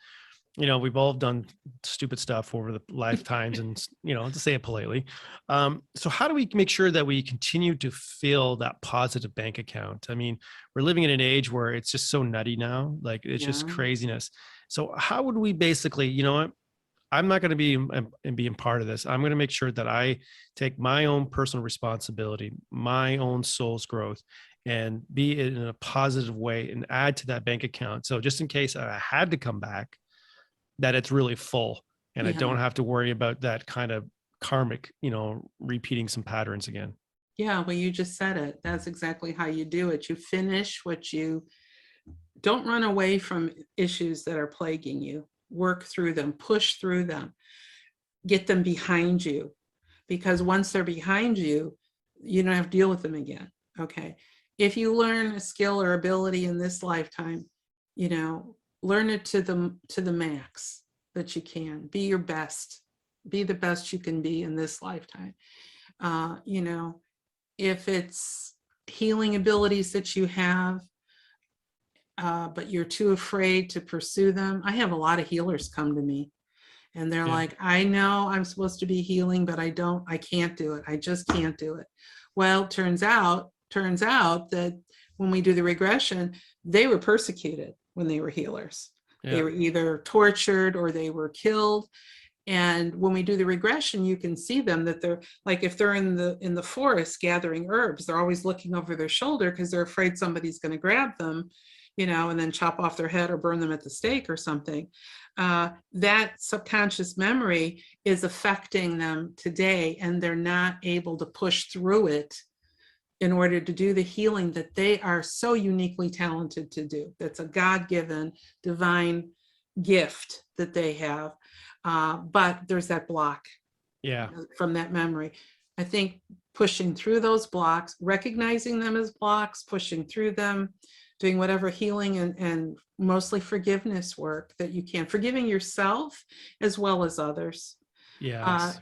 we've all done stupid stuff over the lifetimes and, to say it politely. So how do we make sure that we continue to fill that positive bank account? I mean, we're living in an age where it's just so nutty now, like it's just Yeah. craziness. So how would we basically, I'm not going to be and being part of this. I'm going to make sure that I take my own personal responsibility, my own soul's growth, and be it in a positive way and add to that bank account. So just in case I had to come back, that it's really full and I Yeah. don't have to worry about that kind of karmic, repeating some patterns again. Yeah, well, you just said it. That's exactly how you do it. You finish what you don't run away from issues that are plaguing you. Work through them, push through them. get them behind you, because once they're behind you, you don't have to deal with them again. Okay. If you learn a skill or ability in this lifetime, learn it to the max that you can. Be your best. Be the best you can be in this lifetime. If it's healing abilities that you have, but you're too afraid to pursue them. I have a lot of healers come to me and they're like, I know I'm supposed to be healing, but I can't do it. I just can't do it. Well, turns out that when we do the regression, they were persecuted when they were healers. They were either tortured or they were killed. And when we do the regression, you can see them that they're like, if they're in the forest gathering herbs, they're always looking over their shoulder because they're afraid somebody's going to grab them, and then chop off their head or burn them at the stake or something. That subconscious memory is affecting them today, and they're not able to push through it in order to do the healing that they are so uniquely talented to do. That's a God-given divine gift that they have. But there's that block from that memory. I think pushing through those blocks, recognizing them as blocks, pushing through them, doing whatever healing and mostly forgiveness work that you can, forgiving yourself as well as others. Yes.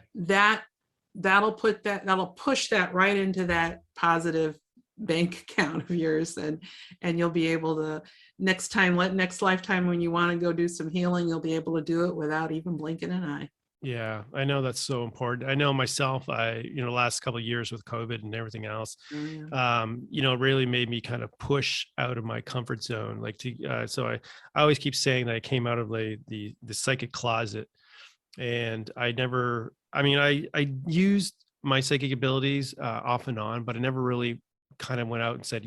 That'll push that right into that positive bank account of yours, and you'll be able to next lifetime when you want to go do some healing, you'll be able to do it without even blinking an eye. Yeah, I know that's so important. I know myself, last couple of years with COVID and everything else, really made me kind of push out of my comfort zone. So I always keep saying that I came out of the psychic closet, and I used my psychic abilities off and on, but I never really kind of went out and said,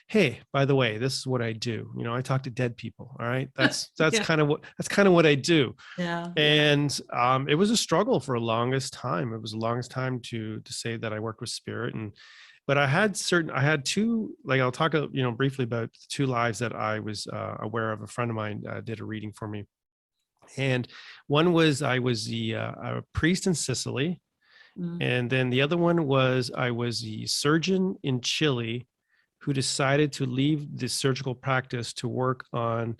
hey, by the way, this is what I do. I talk to dead people. All right. That's kind of what I do. Yeah. And it was a struggle for the longest time. It was the longest time to say that I worked with spirit. But I had two, I'll talk, briefly about the two lives that I was aware of. A friend of mine did a reading for me. And one was, I was a priest in Sicily. And then the other one was, I was the surgeon in Chile who decided to leave the surgical practice to work on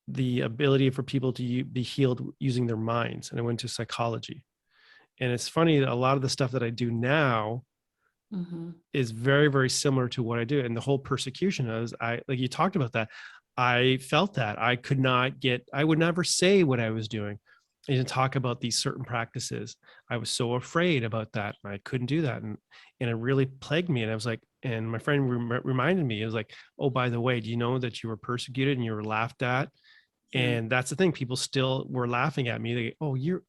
the ability for people to be healed using their minds. And I went to psychology. And it's funny that a lot of the stuff that I do now is very, very similar to what I do. And the whole persecution is, like you talked about that, I felt that I would never say what I was doing. I didn't talk about these certain practices. I was so afraid about that. And I couldn't do that. And it really plagued me. And I was like, and my friend reminded me, it was like, oh, by the way, do you know that you were persecuted and you were laughed at? And that's the thing. People still were laughing at me. They go, oh, you're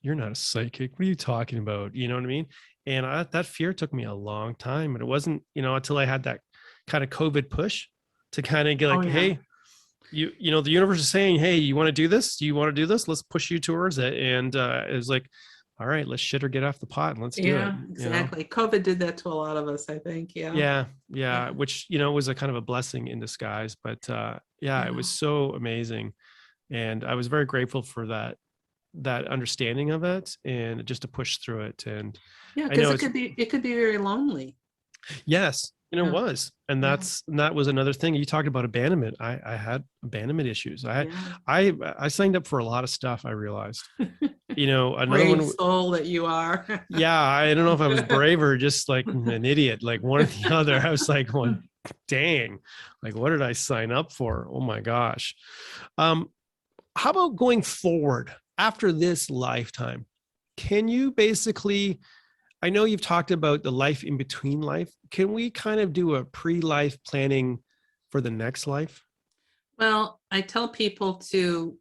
not a psychic. What are you talking about? You know what I mean? And that fear took me a long time. And it wasn't, until I had that kind of COVID push to kind of get like, hey, the universe is saying, hey, you want to do this? Do you want to do this? Let's push you towards it. And it was like, all right, let's shit or get off the pot and let's do it. Exactly. COVID did that to a lot of us, I think. Yeah. Which, was a kind of a blessing in disguise, but it was so amazing. And I was very grateful for that understanding of it and just to push through it. And because it could be very lonely. Yes. It was. And that was another thing. You talked about abandonment. I had abandonment issues. I signed up for a lot of stuff, I realized. Another brave soul that you are. I don't know if I was brave or just like an idiot, like one or the other. I was like, well, dang, like what did I sign up for? Oh my gosh. How about going forward after this lifetime? Can you basically, I know you've talked about the life in between life. Can we kind of do a pre-life planning for the next life? Well, I tell people to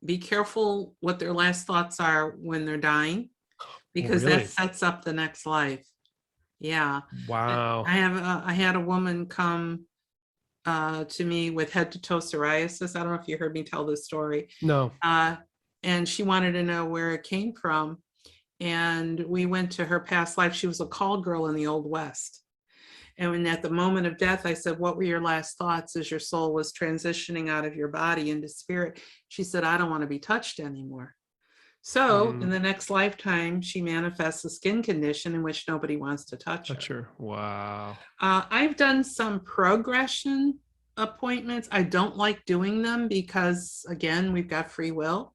be careful what their last thoughts are when they're dying, because that sets up the next life. Yeah. Wow. I had a woman come to me with head to toe psoriasis. I don't know if you heard me tell this story. No. And she wanted to know where it came from. And we went to her past life. She was a call girl in the Old West. And when at the moment of death, I said, what were your last thoughts as your soul was transitioning out of your body into spirit? She said, I don't want to be touched anymore. So in the next lifetime, she manifests a skin condition in which nobody wants to touch her. Touch her. Wow. I've done some progression appointments. I don't like doing them because, again, we've got free will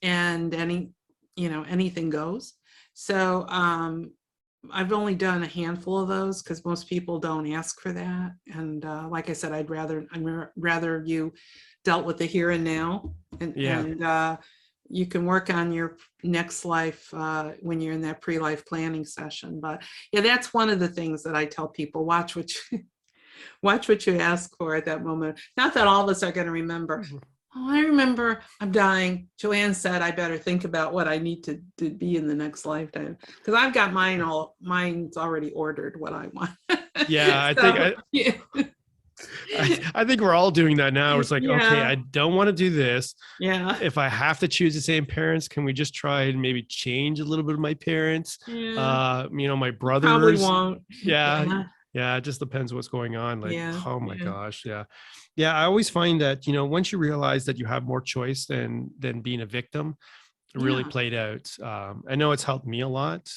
and anything goes. So I've only done a handful of those because most people don't ask for that. And like I said, I'd rather you dealt with the here and now, and you can work on your next life when you're in that pre-life planning session. But yeah, that's one of the things that I tell people: watch what you ask for at that moment. Not that all of us are going to remember. Oh, I remember I'm dying. Joanne said I better think about what I need to be in the next lifetime, because I've got mine's already ordered what I want. Yeah, I So, think yeah. I think we're all doing that now. It's like, okay, Yeah. I don't want to do this. Yeah. If I have to choose the same parents, can we just try and maybe change a little bit of my parents? Yeah. My Probably brothers. won't. Yeah. Yeah. Yeah. It just depends what's going on. Like, Yeah. oh my Yeah. gosh. Yeah. Yeah. I always find that, once you realize that you have more choice than being a victim, it really Yeah. played out. I know it's helped me a lot.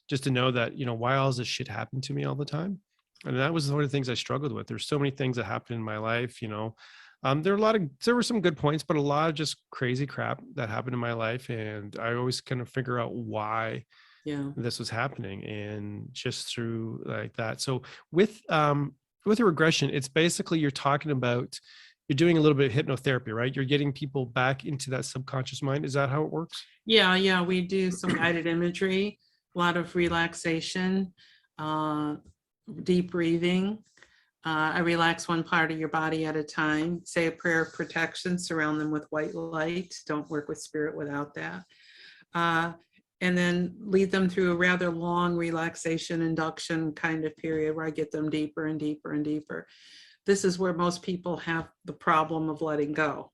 Just to know that, why all this shit happened to me all the time. And that was one of the things I struggled with. There's so many things that happened in my life, there were some good points, but a lot of just crazy crap that happened in my life. And I always kind of figure out why Yeah. this was happening, and just through like that. So with a regression, it's basically you're doing a little bit of hypnotherapy, right? You're getting people back into that subconscious mind. Is that how it works? Yeah. Yeah. We do some guided imagery, a lot of relaxation, deep breathing. I relax one part of your body at a time. Say a prayer of protection, surround them with white light. Don't work with spirit without that. And then lead them through a rather long relaxation induction kind of period where I get them deeper and deeper and deeper. This is where most people have the problem of letting go.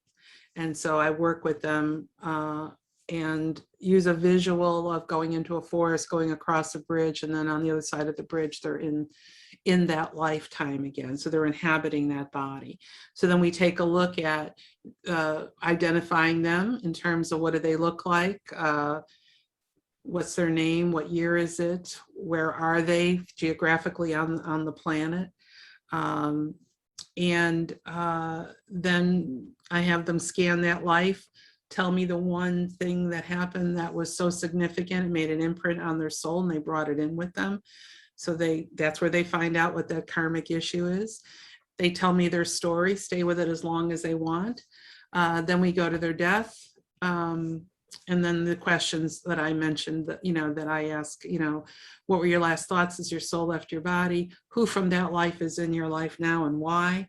And so I work with them and use a visual of going into a forest, going across a bridge, and then on the other side of the bridge, they're in that lifetime again. So they're inhabiting that body. So then we take a look at identifying them in terms of what do they look like, what's their name, what year is it, where are they geographically on the planet. And then I have them scan that life, tell me the one thing that happened that was so significant, it made an imprint on their soul, and they brought it in with them. So that's where they find out what that karmic issue is. They tell me their story, stay with it as long as they want. Then we go to their death. And then the questions that I mentioned that I ask, what were your last thoughts as your soul left your body? Who from that life is in your life now and why?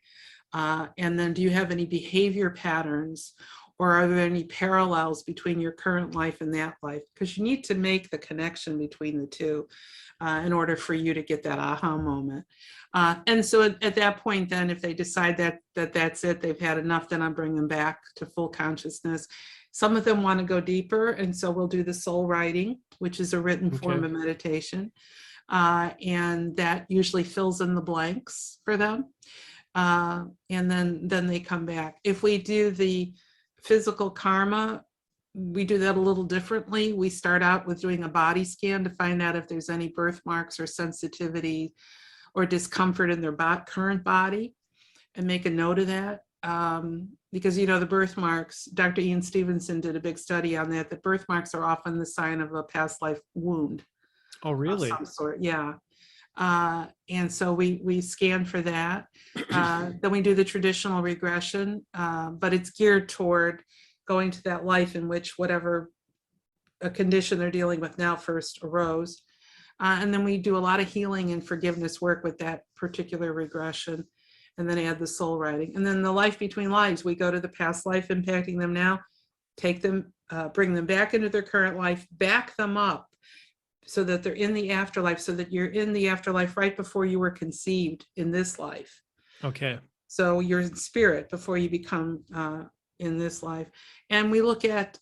And then do you have any behavior patterns, or are there any parallels between your current life and that life? Because you need to make the connection between the two in order for you to get that aha moment. And so at that point, then if they decide that's it, they've had enough, then I'll bring them back to full consciousness. Some of them want to go deeper, and so we'll do the soul writing, which is a written form of meditation. And that usually fills in the blanks for them. And then they come back. If we do the physical karma, we do that a little differently. We start out with doing a body scan to find out if there's any birthmarks or sensitivity or discomfort in their current body, and make a note of that. Because, the birthmarks, Dr. Ian Stevenson did a big study on that, that birthmarks are often the sign of a past life wound. Oh, really? Of some sort, yeah. And so we scan for that. Then we do the traditional regression, but it's geared toward going to that life in which whatever a condition they're dealing with now first arose. And then we do a lot of healing and forgiveness work with that particular regression, and then add the soul writing. And then the life between lives, we go to the past life impacting them now, take them, bring them back into their current life, back them up so that they're in the afterlife, so that you're in the afterlife right before you were conceived in this life. Okay. So you're in spirit before you become in this life. And we look at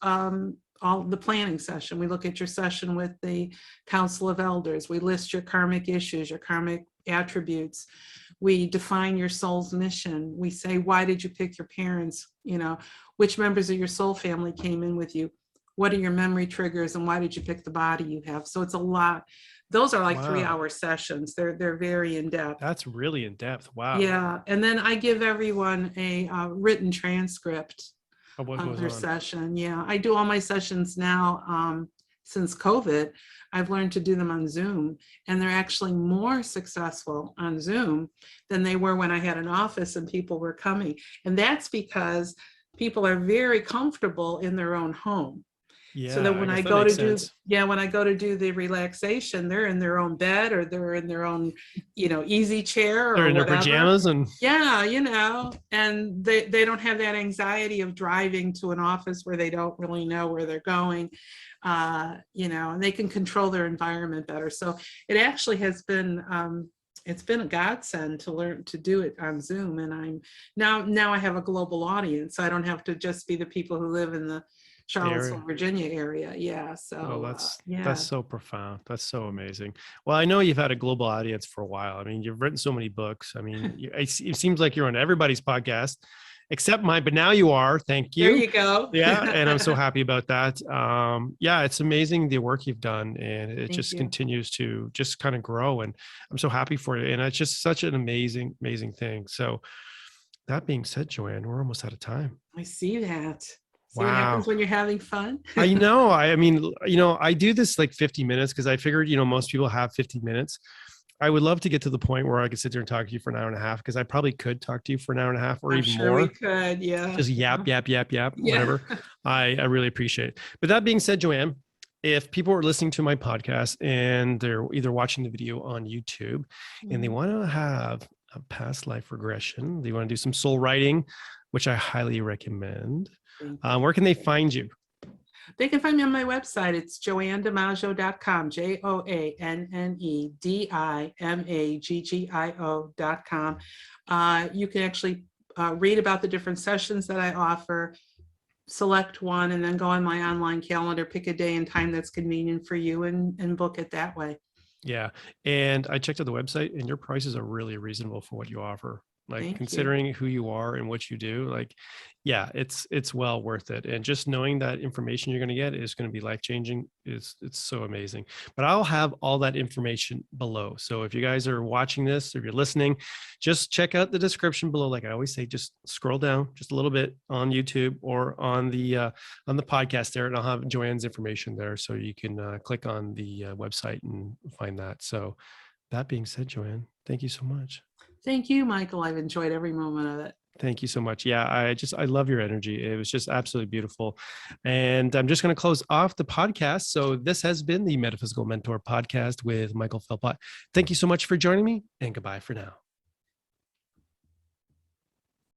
all the planning session. We look at your session with the Council of Elders. We list your karmic issues, your karmic attributes. We define your soul's mission. We say, why did you pick your parents? Which members of your soul family came in with you? what are your memory triggers and why did you pick the body you have? So it's a lot. Those are like Wow. 3-hour sessions. They're very in depth. That's really in depth. Wow. Yeah. And then I give everyone a written transcript Of what of goes their on. session. Yeah. I do all my sessions now. Since COVID, I've learned to do them on Zoom, and they're actually more successful on Zoom than they were when I had an office and people were coming. And that's because people are very comfortable in their own home. So that Yeah, I when guess I that go to makes do, sense. when I go to do the relaxation, they're in their own bed or they're in their own, easy chair They're or in their whatever. pajamas and Yeah, and they don't have that anxiety of driving to an office where they don't really know where they're going, and they can control their environment better. So it actually has been, it's been a godsend to learn to do it on Zoom. And I'm now I have a global audience. I don't have to just be the people who live in the Charlottesville, area. Virginia area. Yeah. Well, So that's yeah. so profound. That's so amazing. Well, I know you've had a global audience for a while. I mean, you've written so many books. I mean, it seems like you're on everybody's podcast except mine, but now you are. Thank There you. you go. Yeah, and I'm so happy about that. Yeah, it's amazing the work you've done, and it Thank just you. continues to just kind of grow. And I'm so happy for you. And it's just such an amazing, amazing thing. So that being said, Joanne, we're almost out of time. I see that. See what happens Wow. when you're having fun? I know. I mean, I do this like 50 minutes because I figured, most people have 50 minutes. I would love to get to the point where I could sit there and talk to you for an hour and a half because I probably could talk to you for an hour and a half or I'm even sure we more. could. Yeah. Just yap, yap, yap, yap, Yeah. whatever. I really appreciate it. But that being said, Joanne, if people are listening to my podcast and they're either watching the video on YouTube and they want to have a past life regression, they want to do some soul writing, which I highly recommend. Where can they find you? They can find me on my website. It's joannedimaggio.com, JoanneDimaggio.com. You can actually read about the different sessions that I offer, select one, and then go on my online calendar, pick a day and time that's convenient for you, and book it that way. Yeah. And I checked out the website and your prices are really reasonable for what you offer. Like Thank you. considering who you are and what you do, like, yeah, it's well worth it. And just knowing that information you're going to get is going to be life-changing. It's so amazing. But I'll have all that information below. So if you guys are watching this, or if you're listening, just check out the description below. Like I always say, just scroll down just a little bit on YouTube or on the podcast there, and I'll have Joanne's information there. So you can click on the website and find that. So that being said, Joanne, thank you so much. Thank you, Michael. I've enjoyed every moment of it. Thank you so much. Yeah, I love your energy. It was just absolutely beautiful. And I'm just going to close off the podcast. So this has been the Metaphysical Mentor podcast with Michael Philpott. Thank you so much for joining me, and goodbye for now.